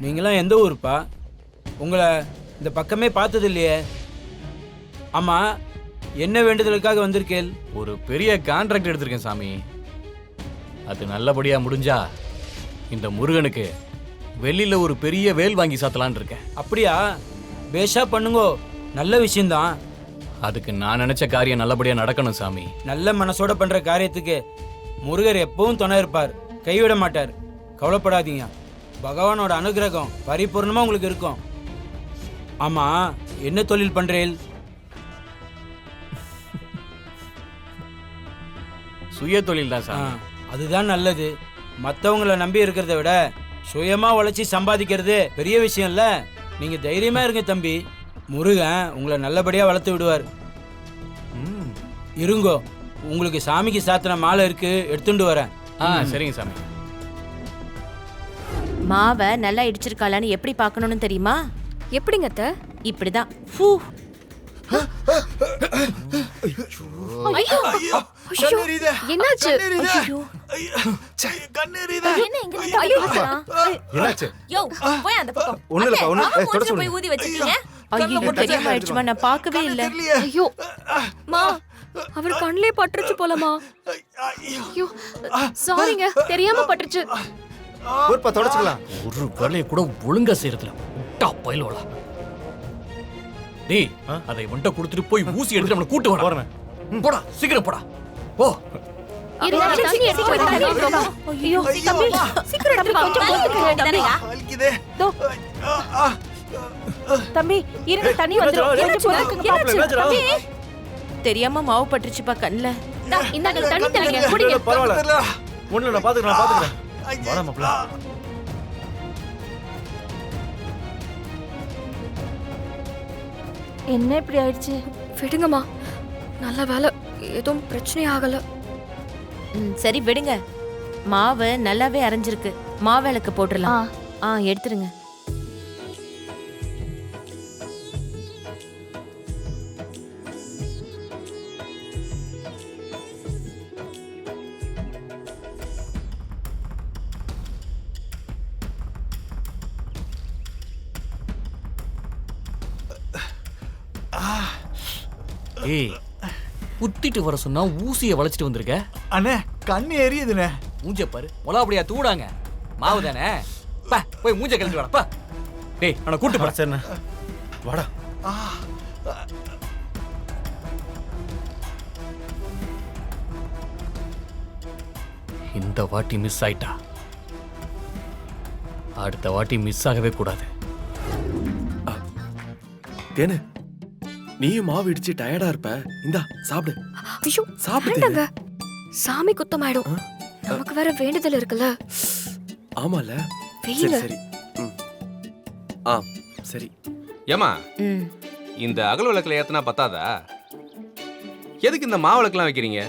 நீங்களாம் எந்த ஊருப்பா? உங்களை இந்த பக்கமே பார்த்தது இல்லையே. ஆமா, என்ன வேண்டுதலுக்காக வந்திருக்கேள்? ஒரு பெரிய கான்ட்ராக்ட் எடுத்திருக்கேன் சாமி. அது நல்லபடியா முடிஞ்சா இந்த முருகனுக்கு வெளியில ஒரு பெரிய வேல் வாங்கி சாத்தலான் இருக்கேன். அப்படியா? பேஷா பண்ணுங்கோ, நல்ல விஷயம்தான். அதுக்கு நான் நினைச்ச காரியம் நல்லபடியா நடக்கணும் சாமி. நல்ல மனசோட பண்ற காரியத்துக்கு முருகர் எப்பவும் துணை இருப்பார், கைவிட மாட்டார். கவலைப்படாதீங்க, பகவானோட அனுகிரகம் பரிபூர்ணமா உங்களுக்கு இருக்கும். ஆமா, என்ன தொழில் பண்றேன்? சுய தொழில் தான் சாமி. அதுதான் நல்லது. மற்றவங்களை நம்பி இருக்கிறத விட சுயமா உழைச்சி சம்பாதிக்கிறது பெரிய விஷயம் இல்ல. நீங்க தைரியமா இருங்க தம்பி, முருகன் உங்களை நல்லபடியா வளர்த்து விடுவார். இருங்கோ, உங்களுக்கு சாமிக்கு சாத்தின மாலை இருக்கு, எடுத்துட்டு வரேன். சரிங்க சாமி. மாவை நல்லா இடிச்சிருக்காளான்னு எப்படி பார்க்கணும்னு தெரியுமா? எப்படிங்க அத்தை? இப்படிதான். என்னாச்சு? நான் பார்க்கவே இல்ல. ஐயோ மா, அவர் கண்ணிலே பட்டுருச்சு போலமா. ஐயோ சாரிங்க, தெரியாம பட்டுருச்சு. ஒரு வேலையை கூட ஒழுங்கா செய்யறதுல விட்டா பயிலோல. டேய், அதை இவன்ட்ட கொடுத்துட்டு போய் ஊசி எடுத்து நம்மள கூட்டு வரேன். போடா, சீக்கிரம் போடா. போ. ஐயோ தம்பி, சீக்கிரம் எடுத்து கொஞ்சம் போட்டுக்கறேன் தம்பி. இருங்க, தண்ணி வந்துரும். தம்பி, தெரியாம மாவு பட்டுச்சுப்பா கண்ணுல. இந்தாங்க தண்ணி தெளிங்க, குடிங்க. பரவாயில்ல, ஒண்ணுல நான் பாத்துக்கிறேன். வாடா மாப்ள. என்ன இப்படி ஆயிடுச்சு? விடுங்கம்மா, நல்ல வேலை எதுவும் பிரச்சனை ஆகல. சரி விடுங்க, மாவு நல்லாவே அரைஞ்சிருக்கு. மாவிளக்கு போட்டுடலாம். எடுத்துருங்க. ஏய், குத்திட்டு வர சொன்னா ஊசியை வளைச்சிட்டு வந்திருக்க. அண்ணே, கண்ணு எரியுதுண்ணே. மூஞ்ச பாரு, மொளாபடியா தூடாங்க. மாவு தானே, பா போய் மூஞ்ச கழிச்சு வாடா. பா டேய், அவனை கூட்டு போடா. சரிண்ணே, வாடா. இந்த வாட்டி மிஸ் ஆயிட்டா, அடுத்த வாட்டி மிஸ் ஆகவே கூடாது. தேனு, நீயும் மாவு இடிச்சு டயர்டா இருப்ப, இந்தா சாப்பிடு. ஐயோ சாப்பிடுங்க, சாமி குத்தமாயிடும். நமக்கு வேற வேண்டுதல் இருக்குல்ல. ஆமால, சரி சரி. சரி. ஏமா, இந்த அகல் விளக்குல ஏத்தனா பத்தாதா? எதுக்கு இந்த மாவிளக்கெல்லாம் வைக்கிறீங்க?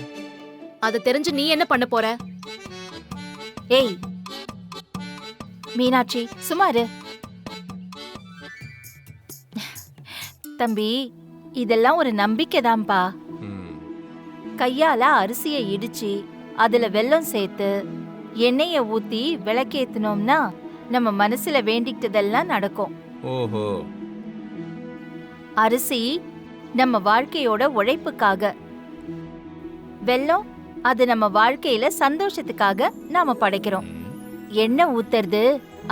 அது தெரிஞ்சு நீ என்ன பண்ண போற? ஏய் மீனாட்சி, சுமாரு. தம்பி, இதெல்லாம் ஒரு நம்பிக்கை தான்ப்பா. கையால அரிசியை இடிச்சு அதுல வெல்லம் சேர்த்து எண்ணெய ஊத்தி விளக்கேத்தினோம்னா நம்ம மனசுல வேண்டிக்கிட்டதெல்லாம் நடக்கும். ஓஹோ. அரிசி நம்ம வாழ்க்கையோட உழைப்புக்காக, வெல்லம் அது நம்ம வாழ்க்கையில சந்தோஷத்துக்காக நாம படைக்கிறோம். எண்ணெய் ஊத்துறது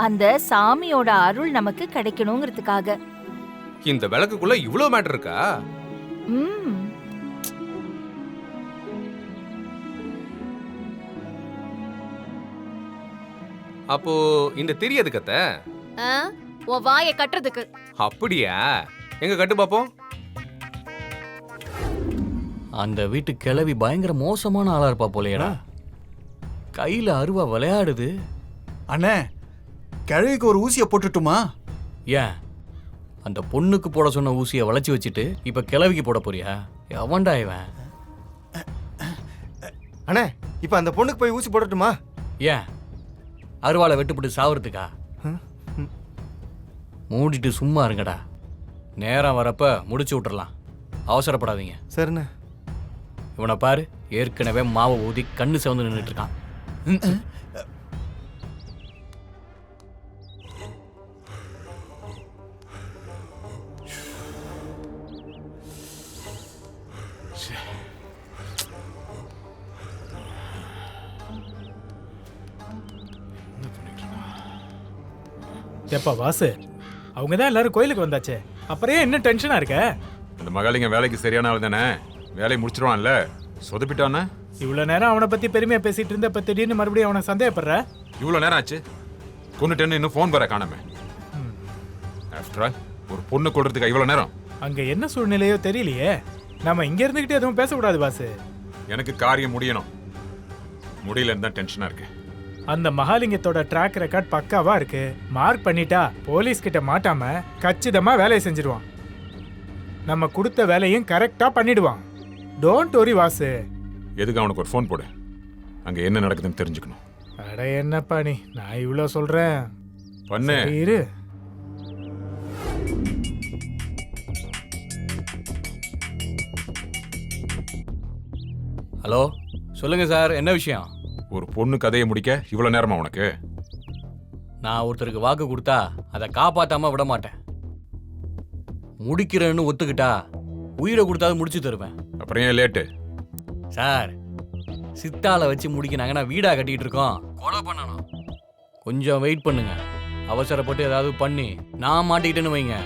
அந்த சாமியோட அருள் நமக்கு கிடைக்கணுங்கிறதுக்காக. இந்த விளக்குக்குள்ள இவ்வளவு மேட்டர் இருக்கா? அப்போ இந்த திரி எதுக்கு அத்தை? உன் வாயை கட்டுறதுக்கு. அப்படியா? எங்க கட்டு பாப்போம். அந்த வீட்டு கிழவி பயங்கர மோசமான ஆளா இருப்பா போலையடா. கையில அருவா விளையாடுது. அண்ணே, கிழவிக்கு ஒரு ஊசியை போட்டுட்டுமா? ஏன், அந்த பொண்ணுக்கு போட சொன்ன ஊசியை வளைச்சு வச்சுட்டு இப்ப கிழவிக்கு போட போறியா? எவன்டா இவன்? அண்ணே, இப்ப அந்த பொண்ணுக்கு போய் ஊசி போடட்டுமா? ஏன், அருவாளை வெட்டுப்பட்டு சாவறதுக்கா? மூடிட்டு சும்மா இருங்கடா. நேரம் வரப்ப முடிச்சு விட்டுறலாம், அவசரப்படாதீங்க. சரிண்ணே. இவனை பாரு, ஏற்கனவே மாவை ஊதி கண்ணு சிவந்து நின்றுட்டு இருக்கான். ஏப்பா வாசு, அவங்க தான் எல்லாரும் கோயிலுக்கு வந்தாச்சே, அப்புறம் ஏன் என்ன டென்ஷனா இருக்க? அந்த மகாலிங்க வேலைக்கு சரியான ஆள் தானே, வேலையை முடிச்சிருவான்ல, சொதப்பிட்டானே. இவ்வளவு நேரம் அவனை பத்தி பெருமையா பேசிட்டு இருந்த, இப்ப திடீர்னு மறுபடியும் அவனை சந்தேகப்படுற? இவ்வளோ நேரம் ஆச்சு, கொண்டுட்டேன்னு இன்னும் ஃபோன் வர காணாம. ஆஃப்டர் ஆல் ஒரு பொண்ணு கொள்றதுக்கு இவ்வளோ நேரம். அங்க என்ன சூழ்நிலையோ தெரியலையே. நம்ம இங்க இருந்துகிட்டு எதுவும் பேசக்கூடாது வாசு. எனக்கு காரியம் முடியணும், முடியலன்னு தான் டென்ஷனா இருக்கு. அந்த மகாலிங்கத்தோட ட்ராக் ரெக்கார்ட் பக்காவா இருக்கு. மார்க் பண்ணிட்டா போலீஸ் கிட்ட மாட்டாம கச்சிதமா வேலையை செஞ்சிருவான். நம்ம கொடுத்த வேலையும் கரெக்டா பண்ணிடுவான். Don't worry Vasu. எதுக்கு அவனுக்கு ஒரு ஃபோன் போடு, அங்க என்ன நடக்குதுன்னு தெரிஞ்சுக்கணும். அட என்னப்பா நீ, நான் இவ்வளோ சொல்றேன். பண்ணு. சரி, இரு. ஹலோ, சொல்லுங்க சார், என்ன விஷயம்? ஒரு பொண்ணு கதையை முடிக்க இவ்வளோ நேரமா உனக்கு? நான் ஒருத்தருக்கு வாக்கு கொடுத்தா அதை காப்பாத்தாம விட மாட்டேன். முடிக்கிறேன்னு ஒத்துக்கிட்டா உயிரை கொடுத்தாது முடிச்சு தருவேன். அப்புறம் ஏன் லேட்டு? சார், சித்தால வச்சு முடிக்க நாங்க வீடா கட்டிட்டு இருக்கோம், கொலை பண்ணணும். கொஞ்சம் வெயிட் பண்ணுங்க. அவசரப்பட்டு ஏதாவது பண்ணி நான் மாட்டிக்கிட்டேன்னு வைங்க,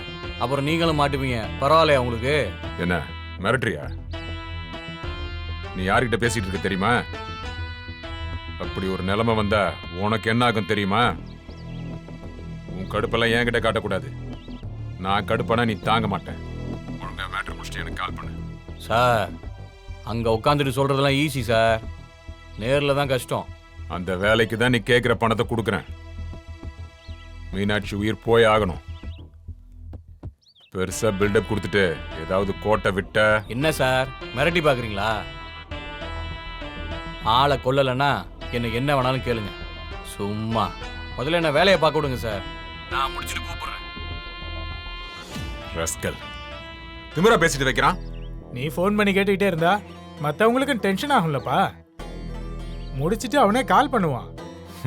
அப்புறம் நீங்களும் மாட்டுவீங்க. பரவாயில்லையா உங்களுக்கு? என்ன மிரட்டுறியா? நீ யார்கிட்ட பேசிட்டு இருக்க தெரியுமா? அப்படி ஒரு நிலைமை வந்தா உனக்கு என்ன ஆகும் தெரியுமா? உன் கடுப்பெல்லாம் என்கிட்ட காட்டக்கூடாது. நான் கடுப்பானா நீ தாங்க மாட்டேன். ஒழுங்கா மேட்ரு முடிச்சுட்டு எனக்கு கால் பண்ணு. சார், அங்க உட்காந்துட்டு சொல்றதெல்லாம் ஈஸி சார், நேர்ல தான் கஷ்டம். அந்த வேலைக்கு தான் நீ கேட்குற பணத்தை கொடுக்குறேன். மீனாட்சி உயிர் போய் ஆகணும். பெருசா பில்டப் கொடுத்துட்டு ஏதாவது கோட்டை விட்ட. என்ன சார் மிரட்டி பாக்குறீங்களா? ஆளை கொல்லலைன்னா என்ன என்ன வேணாலும் கேளுங்க. சும்மா முதல்ல என்ன வேலையை பார்க்க விடுங்க சார், நான் முடிச்சுட்டு கூப்பிடுறேன். ரஸ்கல் திமிரா பேசிட்டு வைக்கிறான். நீ ஃபோன் பண்ணி கேட்டுக்கிட்டே இருந்தா மற்றவங்களுக்கும் டென்ஷன் ஆகும்லப்பா. முடிச்சிட்டு அவனே கால் பண்ணுவான்.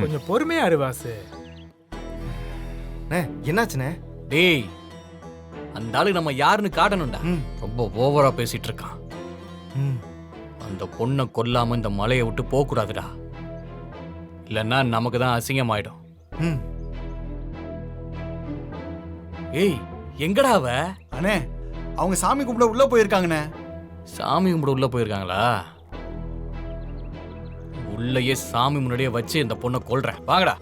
கொஞ்சம் பொறுமையா இரு வாசு. என்னாச்சுண்ணே? டேய், அந்த ஆளு நம்ம யாருன்னு காட்டணும்டா. ரொம்ப ஓவரா பேசிட்டு இருக்கான். அந்த பொண்ணை கொல்லாம இந்த மலையை விட்டு போக கூடாதுடா, இல்லைன்னா நமக்கு தான் அசிங்கமாயிடும். ஏய், எங்கடா அவ? அண்ணே, அவங்க சாமி கும்பிட உள்ள போயிருக்காங்கண்ணே. சாமி கும்பிட உள்ள போயிருக்காங்களா? உள்ளேயே சாமி முன்னாடியே வச்சு இந்த பொண்ணை கொல்றேன். வாங்கடா.